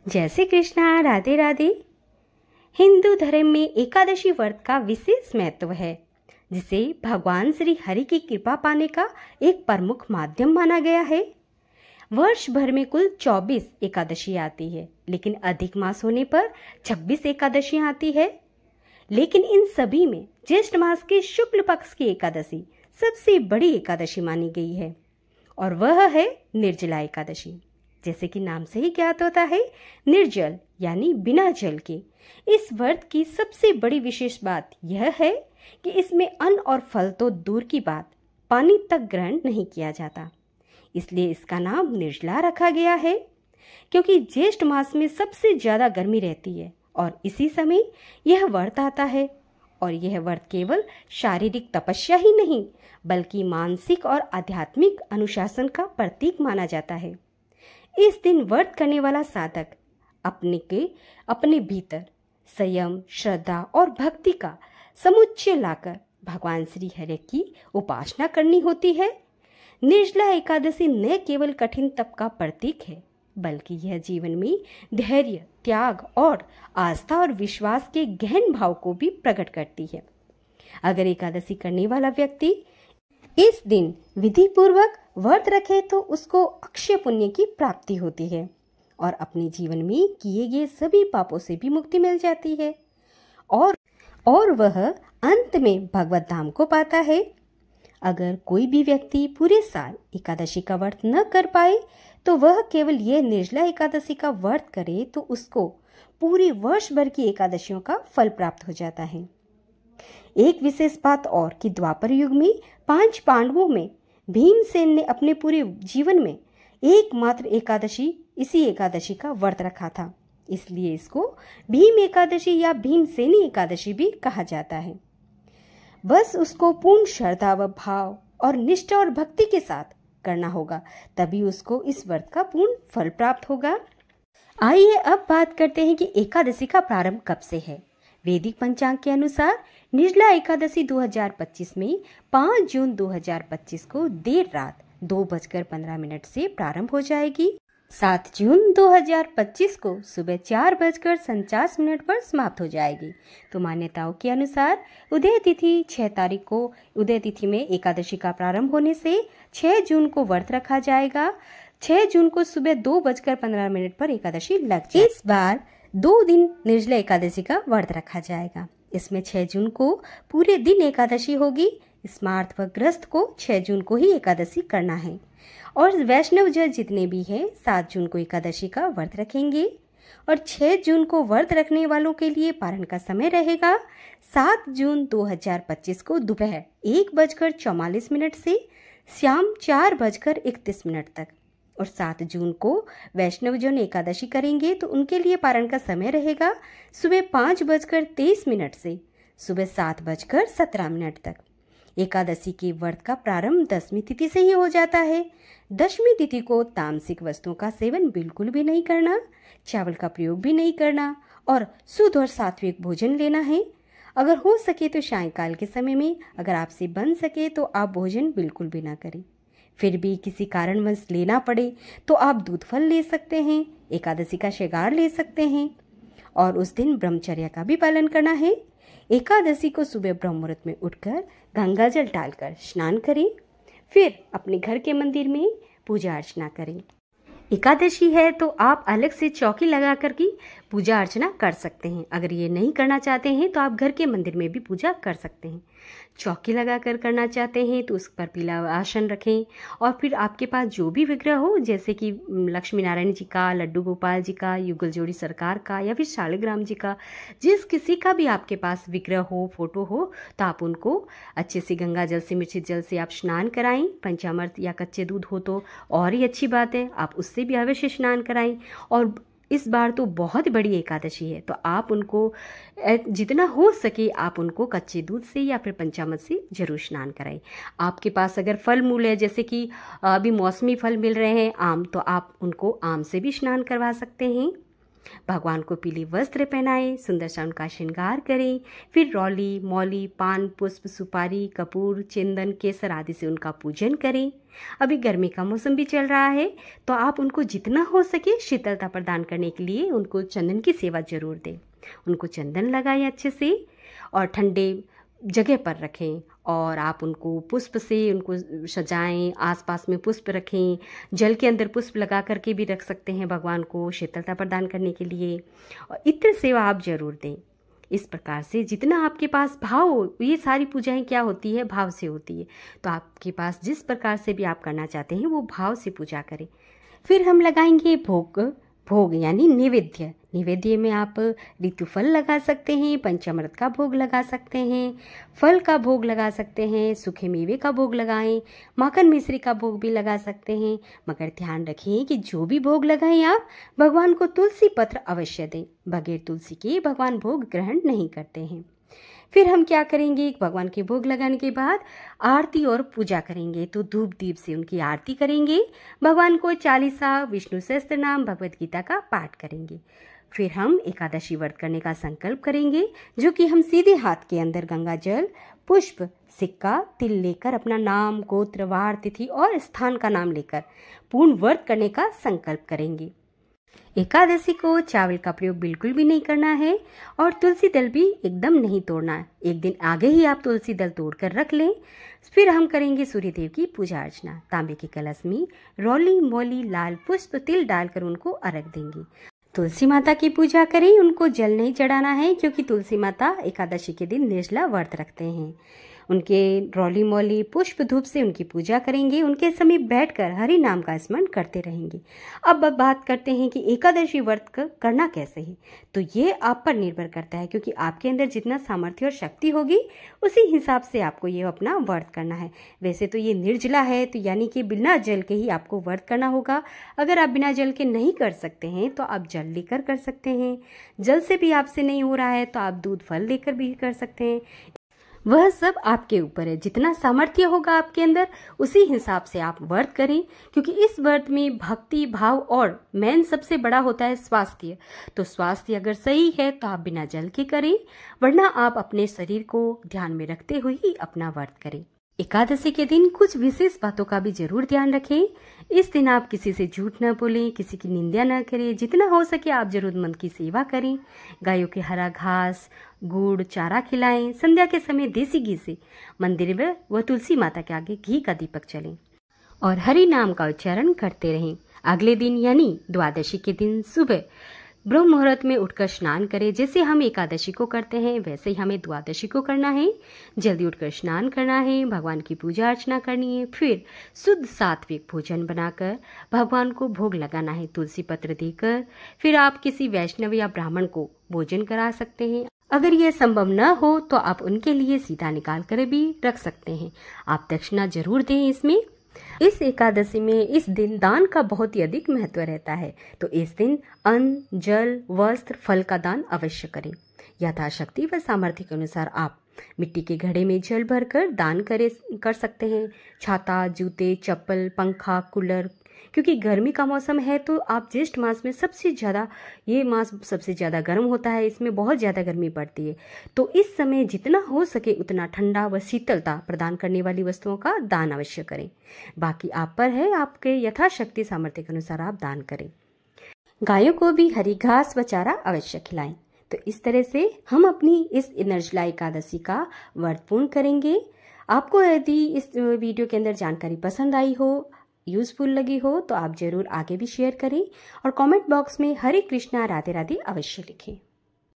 जय श्री कृष्णा, राधे राधे। हिंदू धर्म में एकादशी व्रत का विशेष महत्व है, जिसे भगवान श्री हरि की कृपा पाने का एक प्रमुख माध्यम माना गया है। वर्ष भर में कुल 24 एकादशी आती है, लेकिन अधिक मास होने पर 26 एकादशियां आती है। लेकिन इन सभी में ज्येष्ठ मास के शुक्ल पक्ष की एकादशी सबसे बड़ी एकादशी मानी गई है, और वह है निर्जला एकादशी। जैसे कि नाम से ही ज्ञात होता है, निर्जल यानी बिना जल के। इस व्रत की सबसे बड़ी विशेष बात यह है कि इसमें अन्न और फल तो दूर की बात, पानी तक ग्रहण नहीं किया जाता। इसलिए इसका नाम निर्जला रखा गया है, क्योंकि ज्येष्ठ मास में सबसे ज्यादा गर्मी रहती है और इसी समय यह व्रत आता है। और यह व्रत केवल शारीरिक तपस्या ही नहीं, बल्कि मानसिक और आध्यात्मिक अनुशासन का प्रतीक माना जाता है। इस दिन व्रत करने वाला साधक अपने भीतर संयम, श्रद्धा और भक्ति का समुच्चय लाकर भगवान श्री हरि की उपासना करनी होती है। निर्जला एकादशी न केवल कठिन तप का प्रतीक है, बल्कि यह जीवन में धैर्य, त्याग और आस्था और विश्वास के गहन भाव को भी प्रकट करती है। अगर एकादशी करने वाला व्यक्ति इस दिन विधि पूर्वक व्रत रखे तो उसको अक्षय पुण्य की प्राप्ति होती है और अपने जीवन में किए गए सभी पापों से भी मुक्ति मिल जाती है, और वह अंत में भगवत धाम को पाता है। अगर कोई भी व्यक्ति पूरे साल एकादशी का व्रत न कर पाए तो वह केवल यह निर्जला एकादशी का व्रत करे तो उसको पूरे वर्ष भर की एकादशियों का फल प्राप्त हो जाता है। एक विशेष बात और कि द्वापर युग में 5 पांडवों में भीमसेन ने अपने पूरे जीवन में एकमात्र इसी एकादशी का व्रत रखा था, इसलिए इसको भीम एकादशी या भीमसेनी एकादशी भी कहा जाता है। बस उसको पूर्ण श्रद्धा व भाव और निष्ठा और भक्ति के साथ करना होगा, तभी उसको इस व्रत का पूर्ण फल प्राप्त होगा। आइए अब बात करते हैं कि एकादशी का प्रारंभ कब से है। वैदिक पंचांग के अनुसार निर्जला एकादशी 2025 में 5 जून 2025 को देर रात 2:15 से प्रारंभ हो जाएगी। 7 जून 2025 को सुबह 4:49 पर समाप्त हो जाएगी। तो मान्यताओं के अनुसार उदय तिथि 6 तारीख को उदय तिथि में एकादशी का प्रारंभ होने से 6 जून को व्रत रखा जाएगा। 6 जून को सुबह 2:15 पर एकादशी लग जाएगी। इस बार 2 दिन निर्जला एकादशी का व्रत रखा जाएगा। इसमें 6 जून को पूरे दिन एकादशी होगी। स्मार्त व ग्रस्त को 6 जून को ही एकादशी करना है, और वैष्णव जन जितने भी हैं 7 जून को एकादशी का व्रत रखेंगे। और 6 जून को व्रत रखने वालों के लिए पारण का समय रहेगा 7 जून 2025 को दोपहर 1:44 से शाम 4:31 तक। और 7 जून को वैष्णव जन एकादशी करेंगे तो उनके लिए पारण का समय रहेगा सुबह 5:23 से सुबह 7:17 तक। एकादशी के व्रत का प्रारंभ 10वीं तिथि से ही हो जाता है। 10वीं तिथि को तामसिक वस्तुओं का सेवन बिल्कुल भी नहीं करना, चावल का प्रयोग भी नहीं करना और शुद्ध और सात्विक भोजन लेना है। अगर हो सके तो सायंकाल के समय में अगर आपसे बन सके तो आप भोजन बिल्कुल भी ना करें। फिर भी किसी कारणवश लेना पड़े तो आप दूध फल ले सकते हैं, एकादशी का श्रृंगार ले सकते हैं, और उस दिन ब्रह्मचर्य का भी पालन करना है। एकादशी को सुबह ब्रह्म मुहूर्त में उठकर गंगा जल डालकर स्नान करें, फिर अपने घर के मंदिर में पूजा अर्चना करें। एकादशी है तो आप अलग से चौकी लगा कर की पूजा अर्चना कर सकते हैं। अगर ये नहीं करना चाहते हैं तो आप घर के मंदिर में भी पूजा कर सकते हैं। चौकी लगा कर करना चाहते हैं तो उस पर पीला आसन रखें, और फिर आपके पास जो भी विग्रह हो, जैसे कि लक्ष्मी नारायण जी का, लड्डू गोपाल जी का, युगल जोड़ी सरकार का या फिर शालिग्राम जी का, जिस किसी का भी आपके पास विग्रह हो, फोटो हो, तो आप उनको अच्छे से गंगा जल से, मिश्रित जल से आप स्नान कराएं। पंचामृत या कच्चे दूध हो तो और ही अच्छी बात है, आप उससे भी अवश्य स्नान कराएं। और इस बार तो बहुत बड़ी एकादशी है, तो आप उनको जितना हो सके आप उनको कच्चे दूध से या फिर पंचामृत से जरूर स्नान कराएं। आपके पास अगर फल मूल है, जैसे कि अभी मौसमी फल मिल रहे हैं आम, तो आप उनको आम से भी स्नान करवा सकते हैं। भगवान को पीले वस्त्र पहनाएं, सुंदर सा उनका श्रृंगार करें। फिर रौली, मौली, पान, पुष्प, सुपारी, कपूर, चंदन, केसर आदि से उनका पूजन करें। अभी गर्मी का मौसम भी चल रहा है तो आप उनको जितना हो सके शीतलता प्रदान करने के लिए उनको चंदन की सेवा जरूर दें। उनको चंदन लगाएं अच्छे से और ठंडे जगह पर रखें और आप उनको पुष्प से उनको सजाएं, आसपास में पुष्प रखें। जल के अंदर पुष्प लगा करके भी रख सकते हैं भगवान को शीतलता प्रदान करने के लिए। और इत्र सेवा आप जरूर दें। इस प्रकार से जितना आपके पास भाव हो, ये सारी पूजाएं क्या होती है, भाव से होती है। तो आपके पास जिस प्रकार से भी आप करना चाहते हैं वो भाव से पूजा करें। फिर हम लगाएंगे भोग यानी नैवेद्य। नैवेद्य में आप ऋतुफल लगा सकते हैं, पंचामृत का भोग लगा सकते हैं, फल का भोग लगा सकते हैं, सूखे मेवे का भोग लगाएं, माखन मिश्री का भोग भी लगा सकते हैं। मगर ध्यान रखिए कि जो भी भोग लगाएं आप भगवान को तुलसी पत्र अवश्य दें। बगैर तुलसी के भगवान भोग ग्रहण नहीं करते हैं। फिर हम क्या करेंगे, भगवान के भोग लगाने के बाद आरती और पूजा करेंगे। तो धूप दीप से उनकी आरती करेंगे। भगवान को 40 विष्णु सहस्त्र नाम, भगवत गीता का पाठ करेंगे। फिर हम एकादशी व्रत करने का संकल्प करेंगे, जो कि हम सीधे हाथ के अंदर गंगा जल, पुष्प, सिक्का, तिल लेकर अपना नाम, गोत्र, वार, तिथि और स्थान का नाम लेकर पूर्ण व्रत करने का संकल्प करेंगे। एकादशी को चावल का प्रयोग बिल्कुल भी नहीं करना है और तुलसी दल भी एकदम नहीं तोड़ना है। एक दिन आगे ही आप तुलसी दल तोड़कर रख लें। फिर हम करेंगे सूर्य देव की पूजा अर्चना। तांबे के कलश में रौली, मौली, लाल पुष्प, तिल डालकर उनको अर्घ देंगे। तुलसी माता की पूजा करें। उनको जल नहीं चढ़ाना है क्योंकि तुलसी माता एकादशी के दिन निर्जला व्रत रखते हैं। उनके रौली, मौली, पुष्प, धूप से उनकी पूजा करेंगे। उनके समीप बैठकर हरि नाम का स्मरण करते रहेंगे। अब बात करते हैं कि एकादशी व्रत करना कैसे है। तो ये आप पर निर्भर करता है, क्योंकि आपके अंदर जितना सामर्थ्य और शक्ति होगी उसी हिसाब से आपको ये अपना व्रत करना है। वैसे तो ये निर्जला है, तो यानी कि बिना जल के ही आपको व्रत करना होगा। अगर आप बिना जल के नहीं कर सकते हैं तो आप जल लेकर कर सकते हैं। जल से भी आपसे नहीं हो रहा है तो आप दूध, फल लेकर भी कर सकते हैं। वह सब आपके ऊपर है। जितना सामर्थ्य होगा आपके अंदर उसी हिसाब से आप व्रत करें, क्योंकि इस व्रत में भक्ति भाव और मेन सबसे बड़ा होता है स्वास्थ्य। तो स्वास्थ्य अगर सही है तो आप बिना जल के करें, वरना आप अपने शरीर को ध्यान में रखते हुए ही अपना व्रत करें। एकादशी के दिन कुछ विशेष बातों का भी जरूर ध्यान रखें। इस दिन आप किसी से झूठ न बोलें, किसी की निंदा न करें। जितना हो सके आप जरूरतमंद की सेवा करें। गायों के हरा घास, गुड़, चारा खिलाएं। संध्या के समय देसी घी से मंदिर में व तुलसी माता के आगे घी का दीपक जलें और हरि नाम का उच्चारण करते रहें। अगले दिन यानी द्वादशी के दिन सुबह ब्रह्म मुहूर्त में उठकर स्नान करें। जैसे हम एकादशी को करते हैं वैसे ही हमें द्वादशी को करना है। जल्दी उठकर स्नान करना है, भगवान की पूजा अर्चना करनी है। फिर शुद्ध सात्विक भोजन बनाकर भगवान को भोग लगाना है, तुलसी पत्र देकर। फिर आप किसी वैष्णव या ब्राह्मण को भोजन करा सकते हैं। अगर यह संभव न हो तो आप उनके लिए सीधा निकाल कर भी रख सकते हैं। आप दक्षिणा जरूर दें इसमें। इस एकादशी में इस दिन दान का बहुत ही अधिक महत्व रहता है। तो इस दिन अन्न, जल, वस्त्र, फल का दान अवश्य करें। यथाशक्ति व सामर्थ्य के अनुसार आप मिट्टी के घड़े में जल भरकर दान कर सकते हैं। छाता, जूते, चप्पल, पंखा, कूलर, क्योंकि गर्मी का मौसम है तो आप ज्येष्ठ मास में ये मास सबसे ज़्यादा गर्म होता है। इसमें बहुत ज़्यादा गर्मी पड़ती है। तो इस समय जितना हो सके उतना ठंडा व शीतलता प्रदान करने वाली वस्तुओं का दान अवश्य करें। बाकी आप पर है, आपके यथाशक्ति सामर्थ्य के अनुसार आप दान करें। गायों को भी हरी घास व चारा अवश्य खिलाएं। तो इस तरह से हम अपनी इस निर्जला एकादशी का व्रत पूर्ण करेंगे। आपको यदि इस वीडियो के अंदर जानकारी पसंद आई हो, यूजफुल लगी हो, तो आप जरूर आगे भी शेयर करें और कमेंट बॉक्स में हरे कृष्णा राधे राधे अवश्य लिखें।